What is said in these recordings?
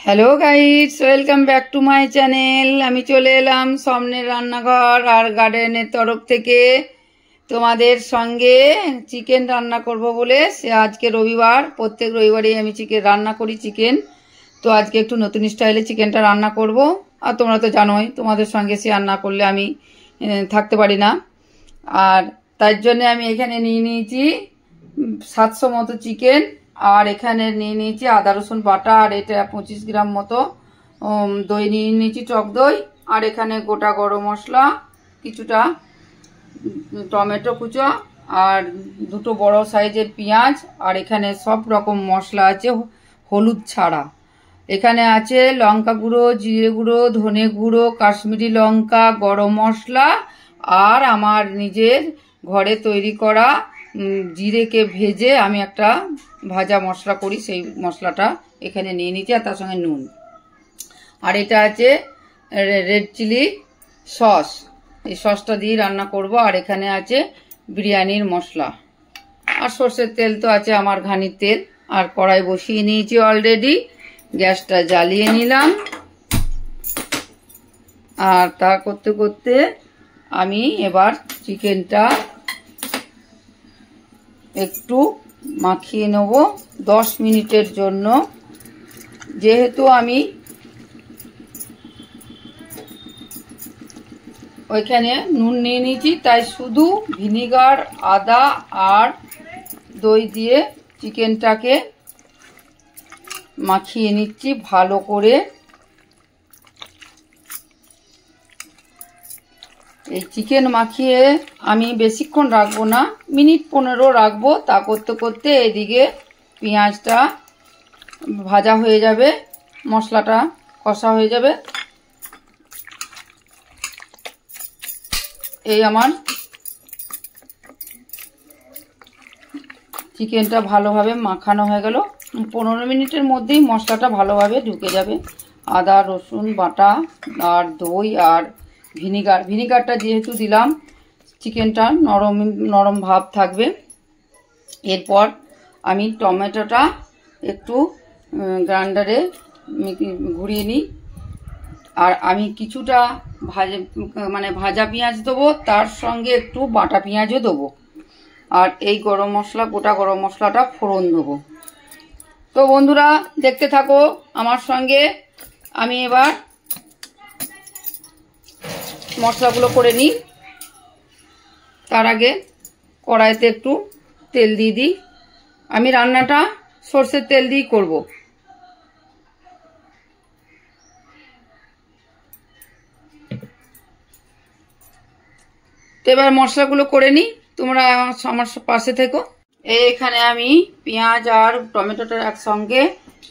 Hello guys, welcome back to my channel. আমি চলে এলাম সামনের রান্নাঘর আর গার্ডেনের তরফ থেকে তোমাদের সঙ্গে চিকেন রান্না করব বলে। সে আজকে রবিবার, প্রত্যেক রবিবারেই আমি চিকেন রান্না করি চিকেন। তো আজকে একটু নতুন স্টাইলে চিকেনটা রান্না করব। আর তোমরা তো জানোই, তোমাদের সঙ্গে শেয়ার না করলে আমি থাকতে পারি না। আর তার জন্য আমি এখানে নিয়ে নিয়েছি 700 মতো চিকেন, আর এখানে নিয়ে নিয়েছি আদা রসুন বাটা, আর এটা 25 গ্রাম মতো দই নিয়ে নিয়েছি, টক দই। আর এখানে গোটা গরম মশলা, কিছুটা টমেটো কুচো, আর দুটো বড় সাইজের পেঁয়াজ। আর এখানে সব রকম মশলা আছে হলুদ ছাড়া। এখানে আছে লঙ্কা গুঁড়ো, জিরে গুঁড়ো, ধনে গুঁড়ো, কাশ্মীরি লঙ্কা, গরম মশলা, আর আমার নিজের ঘরে তৈরি করা জিরেকে ভেজে আমি একটা ভাজা মশলা করি, সেই মশলাটা এখানে নিয়ে নিচ্ছি, আর তার সঙ্গে নুন। আর এটা আছে রেড চিলি সস, এই সসটা দিয়ে রান্না করব। আর এখানে আছে বিরিয়ানির মশলা, আর সর্ষের তেল তো আছে আমার, ঘানির তেল। আর কড়াই বসিয়ে নিয়েছি অলরেডি, গ্যাসটা জ্বালিয়ে নিলাম। আর তা করতে করতে আমি এবার চিকেনটা একটু মাখিয়ে নেব 10 মিনিটের জন্য। যেহেতু আমি ওইখানে নুন নিয়ে নিয়েছি, তাই শুধু ভিনিগার, আদা আর দই দিয়ে চিকেনটাকে মাখিয়ে নিচ্ছি ভালো করে। এই চিকেন মাখিয়ে আমি বেশিক্ষণ রাখবো না, মিনিট 15 রাখবো। তা করতে করতে এদিকে পেঁয়াজটা ভাজা হয়ে যাবে, মশলাটা কষা হয়ে যাবে। এই আমার চিকেনটা ভালোভাবে মাখানো হয়ে গেল। 15 মিনিটের মধ্যেই মশলাটা ভালোভাবে ঢুকে যাবে। আদা রসুন বাটা আর দই আর ভিনিগারটা যেহেতু দিলাম, চিকেনটা নরম নরম ভাব থাকবে। এরপর আমি টমেটোটা একটু গ্রাইন্ডারে ঘুরিয়ে নিই। আর আমি কিছুটা ভাজা পেঁয়াজ দেবো, তার সঙ্গে একটু বাটা পেঁয়াজও দেবো। আর এই গরম মশলা, গোটা গরম মশলাটা ফোড়ন দেবো। তো বন্ধুরা দেখতে থাকো আমার সঙ্গে। আমি এবার মশলাগুলো করে নিই। তার আগে কড়াইতে একটু তেল দিয়ে দিই। আমি রান্নাটা সর্ষের তেল দিয়েই করব। তো এবার মশলাগুলো করে নিই, তোমরা আমার পাশে থেকো। এখানে আমি পেঁয়াজ আর টমেটোটা একসঙ্গে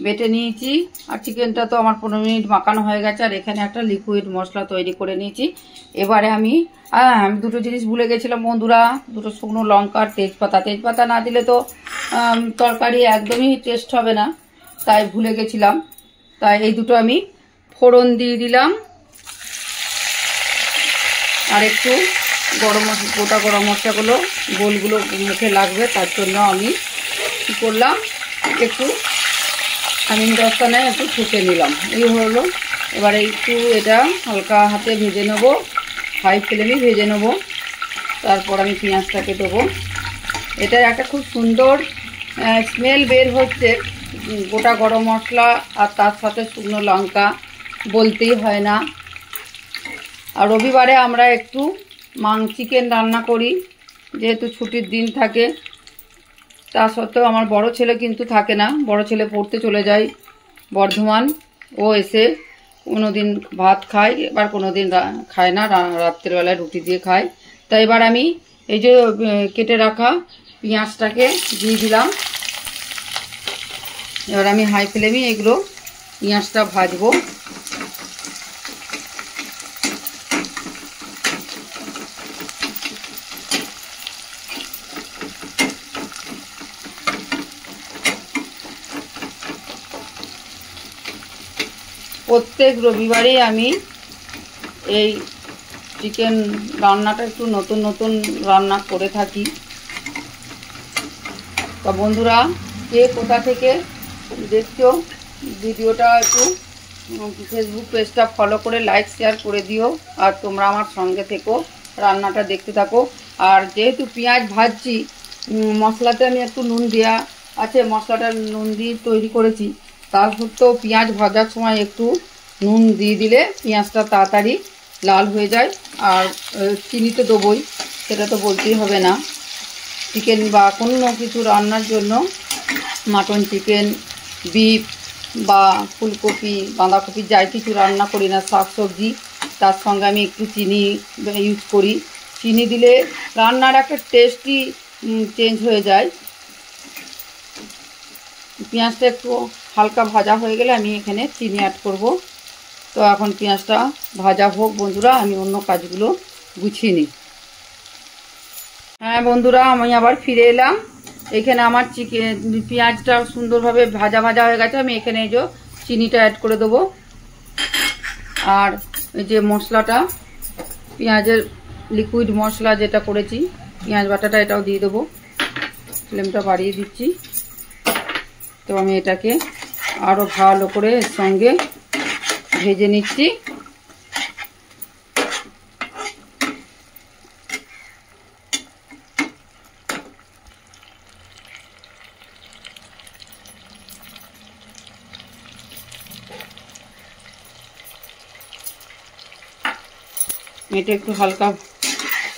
বেটে নিয়েছি। আর চিকেনটা তো আমার 15 মিনিট মাখানো হয়ে গেছে। আর এখানে একটা লিকুইড মশলা তৈরি করে নিয়েছি। এবারে আমি দুটো জিনিস ভুলে গেছিলাম বন্ধুরা, দুটো শুকনো লঙ্কা, তেজপাতা না দিলে তো তরকারি একদমই টেস্ট হবে না, তাই ভুলে গেছিলাম। তাই এই দুটো আমি ফোড়ন দিয়ে দিলাম। আর একটু গোটা গরম মশলাগুলো গোলগুলো মুখে লাগবে, তার জন্য আমি কী করলাম, একটু দস্তানে একটু ঠুকে নিলাম। এই হলো। এবারে একটু এটা হালকা হাতে ভেজে নেব, হাই ফ্লেমে ভেজে নেব। তারপর আমি পেঁয়াজটাকে দেবো। এটার একটা খুব সুন্দর স্মেল বের হচ্ছে, গোটা গরম মশলা আর তার সাথে শুকনো লঙ্কা, বলতেই হয় না। আর রবিবারে আমরা একটু চিকেন রান্না করি, যেহেতু ছুটির দিন থাকে। তা সত্ত্বেও আমার বড় ছেলে কিন্তু থাকে না, বড় ছেলে পড়তে চলে যায় বর্ধমান। ও এসে কোনোদিন ভাত খায়, এবার কোনোদিন খায় না, রাত্রেবেলায় রুটি দিয়ে খায়। তাই এবার আমি এই যে কেটে রাখা পেঁয়াজটাকে দিয়ে দিলাম। এবার আমি হাই ফ্লেমে এগুলো পেঁয়াজটা ভাজবো। প্রত্যেক রবিবারেই আমি এই চিকেন রান্নাটা একটু নতুন নতুন রান্না করে থাকি। তা বন্ধুরা কে কোথা থেকে দেখছো ভিডিওটা একটু ফেসবুক পেজটা ফলো করে লাইক শেয়ার করে দিও। আর তোমরা আমার সঙ্গে থেকো, রান্নাটা দেখতে থাকো। আর যেহেতু পেঁয়াজ ভাজছি, মশলাতে আমি একটু নুন দেওয়া আছে, মশলাটা নুন দিয়ে তৈরি করেছি। তার সত্ত্বেও পেঁয়াজ ভাজার সময় একটু নুন দিয়ে দিলে পেঁয়াজটা তাড়াতাড়ি লাল হয়ে যায়। আর চিনি তো দেবই, সেটা তো বলতেই হবে না। চিকেন বা কোনো কিছু রান্নার জন্য, মাটন, চিকেন, বিফ বা ফুলকপি, বাঁধাকপি, যাই কিছু রান্না করি না, শাক সবজি, তার সঙ্গে আমি একটু চিনি ইউজ করি। চিনি দিলে রান্নার একটা টেস্টই চেঞ্জ হয়ে যায়। পেঁয়াজটা একটু হালকা ভাজা হয়ে গেলে আমি এখানে চিনি অ্যাড করব। তো এখন পেঁয়াজটা ভাজা হোক বন্ধুরা, আমি অন্য কাজগুলো গুছিয়ে নিই। হ্যাঁ বন্ধুরা, আমি আবার ফিরে এলাম। এখানে আমার পেঁয়াজটা সুন্দরভাবে ভাজা ভাজা হয়ে গেছে। আমি এখানে এই যে চিনিটা অ্যাড করে দেবো। আর এই যে মশলাটা, পেঁয়াজের লিকুইড মশলা যেটা করেছি, পেঁয়াজ বাটাটা, এটাও দিয়ে দেবো। ফ্লেমটা বাড়িয়ে দিচ্ছি। তো আমি এটাকে আরও ভালো করে এর সঙ্গে ভেজে নিচ্ছি। এটা একটু হালকা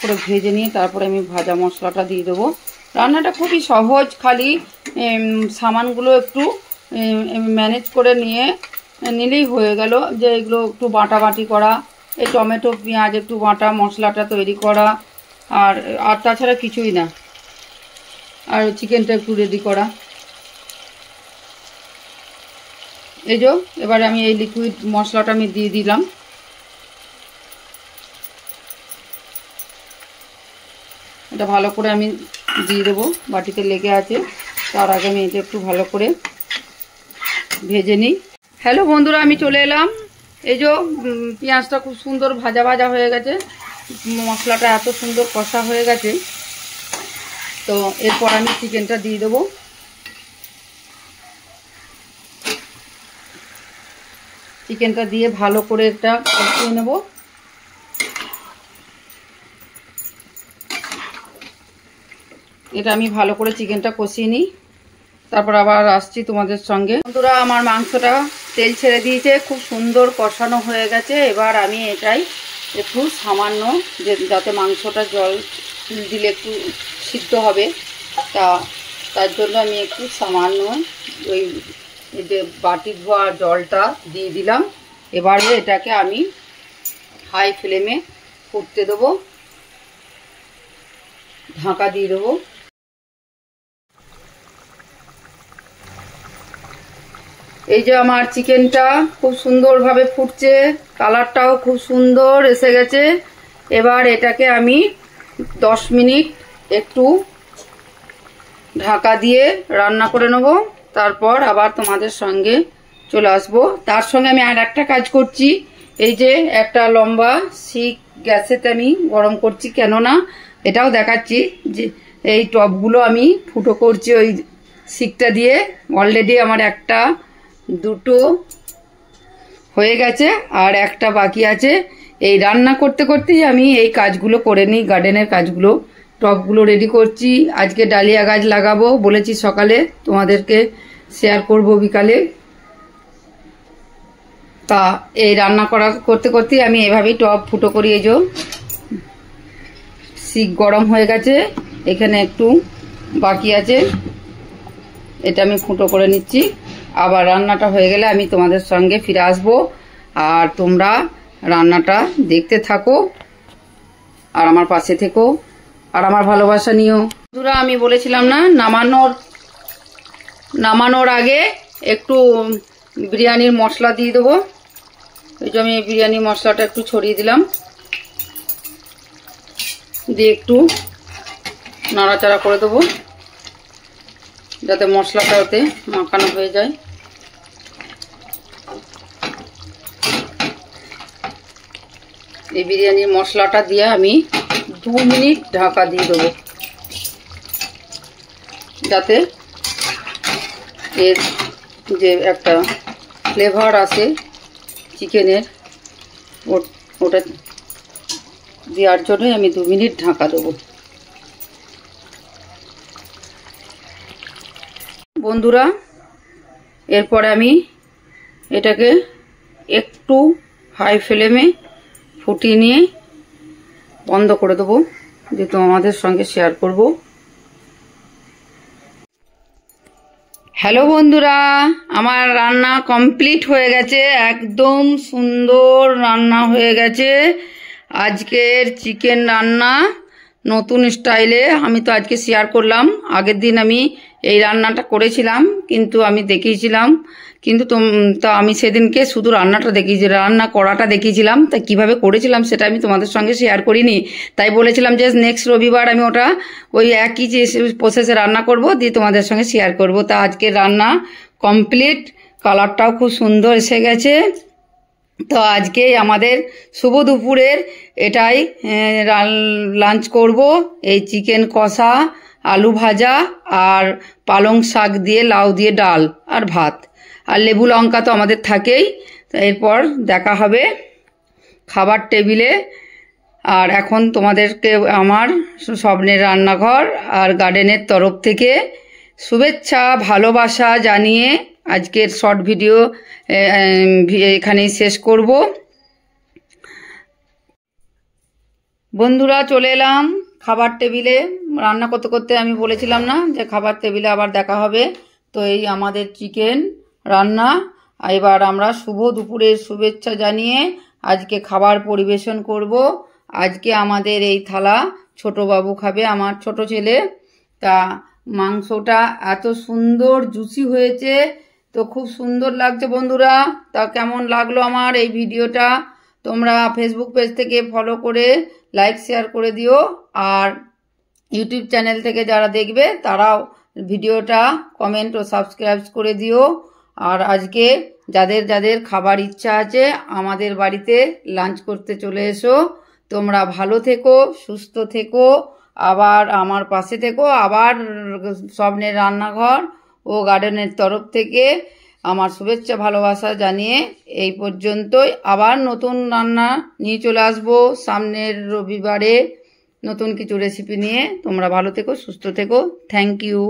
করে ভেজে নিয়ে তারপরে আমি ভাজা মশলাটা দিয়ে দেবো। রান্নাটা খুবই সহজ, খালি সামানগুলো একটু ম্যানেজ করে নিলেই হয়ে গেল। যে এগুলো একটু বাটাবাটি করা, এই টমেটো পেঁয়াজ একটু বাটা, মশলাটা তৈরি করা, আর তাছাড়া কিছুই না। আর চিকেনটা একটু রেডি করা। এই যে এবারে আমি এই লিকুইড মশলাটা আমি দিয়ে দিলাম। এটা ভালো করে আমি দিয়ে দেবো, বাটিতে লেগে আছে। তার আগে আমি এটা একটু ভালো করে ভেজে নিই। হ্যালো বন্ধুরা, আমি চলে এলাম। এই যে পেঁয়াজটা খুব সুন্দর ভাজা ভাজা হয়ে গেছে, মশলাটা এত সুন্দর কষা হয়ে গেছে। তো এরপর আমি চিকেনটা দিয়ে দেবো। চিকেনটা দিয়ে ভালো করে একটা কষিয়ে নেব। এটা আমি ভালো করে চিকেনটা কষিয়ে নিই, তারপর আবার আসছি তোমাদের সঙ্গে। বন্ধুরা, আমার মাংসটা তেল ছেড়ে দিয়েছে, খুব সুন্দর কষানো হয়ে গেছে। এবার আমি এটাই একটু সামান্য, যাতে মাংসটা জল দিলে একটু সিদ্ধ হবে, তার জন্য আমি একটু সামান্য ওই যে বাটি ধোয়া জলটা দিয়ে দিলাম। এবারে এটাকে আমি হাই ফ্লেমে ফুটতে দেবো, ঢাকা দিয়ে দেবো। এই যে আমার চিকেনটা খুব সুন্দরভাবে ফুটছে, কালারটাও খুব সুন্দর এসে গেছে। এবার এটাকে আমি 10 মিনিট একটু ঢাকা দিয়ে রান্না করে নেব। তারপর আবার তোমাদের সঙ্গে চলে আসবো। তার সঙ্গে আমি আর একটা কাজ করছি। এই যে একটা লম্বা শিক গ্যাসেতে আমি গরম করছি, কেননা এটাও দেখাচ্ছি যে এই টপগুলো আমি ফুটো করছি ওই শিকটা দিয়ে। অলরেডি আমার একটা দুটো হয়ে গেছে আর একটা বাকি আছে। এই রান্না করতে করতেই আমি এই কাজগুলো করে নিই, গার্ডেনের কাজগুলো। টবগুলো রেডি করছি। আজকে ডালিয়া গাছ লাগাবো বলেছি, সকালে তোমাদেরকে শেয়ার করব বিকালে। তা এই রান্না করতে করতেই আমি এভাবেই টব ফুটো করি। এই যে শিক গরম হয়ে গেছে, এখানে একটু বাকি আছে, এটা আমি ফুটো করে নিচ্ছি। আবার রান্নাটা হয়ে গেলে আমি তোমাদের সঙ্গে ফিরে আসব। আর তোমরা রান্নাটা দেখতে থাকো আর আমার পাশে থেকো আর আমার ভালোবাসা নিও। বন্ধুরা, আমি বলেছিলাম না, নামানোর আগে একটু বিরিয়ানির মশলা দিয়ে দেবো। এই যে আমি বিরিয়ানি মশলাটা একটু ছড়িয়ে দিলাম, দিয়ে একটু নাড়াচাড়া করে দেবো যাতে মশলাটা ওতে মাখানো হয়ে যায়। এই বিরিয়ানির মশলাটা দিয়ে আমি 2 মিনিট ঢাকা দিয়ে দেবো, যাতে এর যে একটা ফ্লেভার আসে চিকেনের, ওটা দেওয়ার জন্যই আমি 2 মিনিট ঢাকা দেবো। বন্ধুরা, এরপরে আমি এটাকে একটু হাই ফ্লেমে ফুটিয়ে নিয়ে বন্ধ করে দেবো, যে তোমাদের সঙ্গে শেয়ার করব। হ্যালো বন্ধুরা, আমার রান্না কমপ্লিট হয়ে গেছে, একদম সুন্দর রান্না হয়ে গেছে। আজকের চিকেন রান্না নতুন স্টাইলে আমি তো আজকে শেয়ার করলাম। আগের দিন আমি এই রান্নাটা করেছিলাম, কিন্তু আমি দেখিয়েছিলাম, কিন্তু তো আমি সেদিনকে শুধু রান্নাটা দেখিয়েছি, রান্না করাটা দেখিয়েছিলাম, তাই কীভাবে করেছিলাম সেটা আমি তোমাদের সঙ্গে শেয়ার করিনি। তাই বলেছিলাম যে নেক্সট রবিবার আমি ওটা ওই একই যে প্রসেসে রান্না করব, দিয়ে তোমাদের সঙ্গে শেয়ার করব। তা আজকে রান্না কমপ্লিট, কালারটাও খুব সুন্দর এসে গেছে। তো আজকে আমাদের শুভ দুপুরের এটাই লাঞ্চ করব, এই চিকেন কষা, আলু ভাজা আর পালং শাক দিয়ে লাউ দিয়ে ডাল আর ভাত, আর লেবু লঙ্কা তো আমাদের থাকেই। এরপর দেখা হবে খাবার টেবিলে। আর এখন তোমাদেরকে আমার স্বপ্নের রান্নাঘর আর গার্ডেনের তরফ থেকে শুভেচ্ছা ভালোবাসা জানিয়ে আজকের শর্ট ভিডিও এখানেই শেষ করব। বন্ধুরা, চলে এলাম খাবার টেবিলে। রান্না করতে করতে আমি বলেছিলাম না যে খাবার টেবিলে আবার দেখা হবে। তো এই আমাদের চিকেন রান্না। এবার আমরা শুভ দুপুরের শুভেচ্ছা জানিয়ে আজকে খাবার পরিবেশন করব। আজকে আমাদের এই থালা ছোট বাবু খাবে, আমার ছোট ছেলে। তা মাংসটা এত সুন্দর জুসি হয়েছে, তো খুব সুন্দর লাগছে বন্ধুরা। তা কেমন লাগলো আমার এই ভিডিওটা, তোমরা ফেসবুক পেজ থেকে ফলো করে লাইক শেয়ার করে দিও, আর ইউটিউব চ্যানেল থেকে যারা দেখবে তারাও ভিডিওটা কমেন্ট ও সাবস্ক্রাইব করে দিও। আর আজকে যাদের যাদের খাবার ইচ্ছা আছে আমাদের বাড়িতে লাঞ্চ করতে চলে এসো। তোমরা ভালো থেকো, সুস্থ থেকো, আবার আমার পাশে থেকো। আবার স্বপ্নের রান্নাঘর ও গার্ডেনের তরফ থেকে আমার শুভেচ্ছা ভালোবাসা জানিয়ে এই পর্যন্তই। আবার নতুন রান্না নিয়ে চলে আসবো সামনের রবিবারে নতুন কিছু রেসিপি নিয়ে। তোমরা ভালো থেকো, সুস্থ থেকো। Thank you.